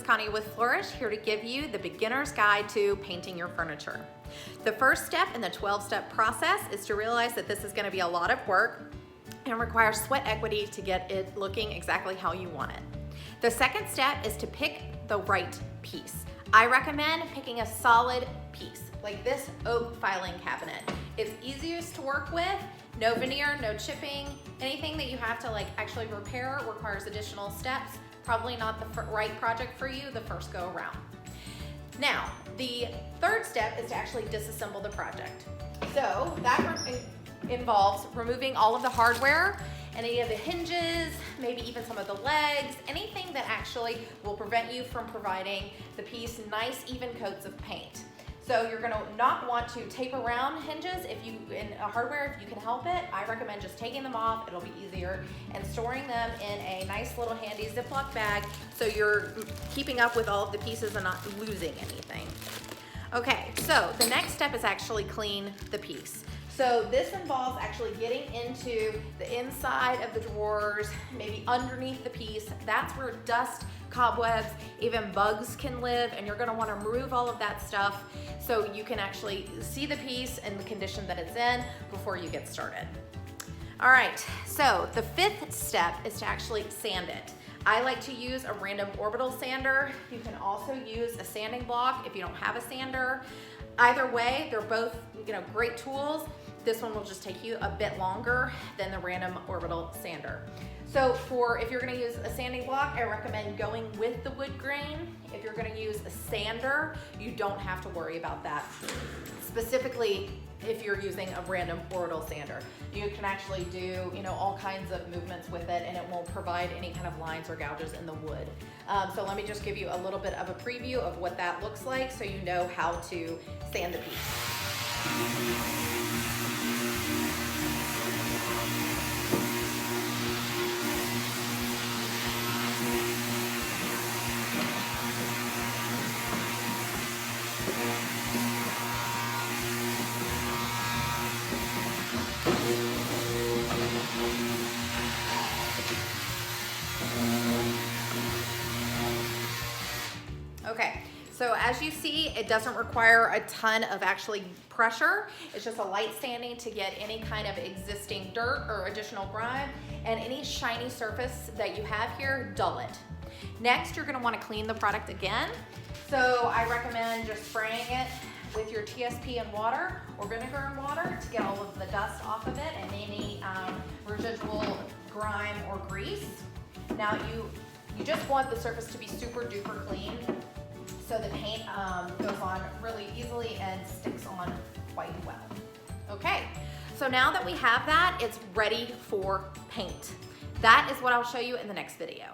Connie with Flourish, here to give you the beginner's guide to painting your furniture. The first step in the 12-step process is to realize that this is going to be a lot of work and requires sweat equity to get it looking exactly how you want it. The second step is to pick the right piece. I recommend picking a solid piece, like this oak filing cabinet. It's easiest to work with, no veneer, no chipping. Anything that you have to actually repair requires additional steps. Probably not the right project for you the first go around. Now, the third step is to actually disassemble the project. So that involves removing all of the hardware, any of the hinges, maybe even some of the legs, anything that actually will prevent you from providing the piece nice even coats of paint. So you're gonna not want to tape around hinges in hardware if you can help it. I recommend just taking them off, it'll be easier, and storing them in a nice little handy Ziploc bag so you're keeping up with all of the pieces and not losing anything. Okay, so the next step is actually clean the piece. So this involves actually getting into the inside of the drawers, maybe underneath the piece. That's where dust, cobwebs, even bugs can live, and you're gonna wanna remove all of that stuff so you can actually see the piece and the condition that it's in before you get started. All right, so the fifth step is to actually sand it. I like to use a random orbital sander. You can also use a sanding block if you don't have a sander. Either way, they're both great tools. This one will just take you a bit longer than the random orbital sander. So if you're gonna use a sanding block, I recommend going with the wood grain. If you're gonna use a sander, you don't have to worry about that. Specifically, if you're using a random orbital sander. You can actually do all kinds of movements with it, and it won't provide any kind of lines or gouges in the wood. So let me just give you a little bit of a preview of what that looks like so you know how to sand the piece. Okay, so as you see, it doesn't require a ton of actually pressure. It's just a light sanding to get any kind of existing dirt or additional grime, and any shiny surface that you have here, dull it. Next, you're gonna wanna clean the product again. So I recommend just spraying it with your TSP and water or vinegar and water to get all of the dust off of it and any residual grime or grease. Now you just want the surface to be super duper clean so the paint goes on really easily and sticks on quite well. Okay, so now that we have that, it's ready for paint. That is what I'll show you in the next video.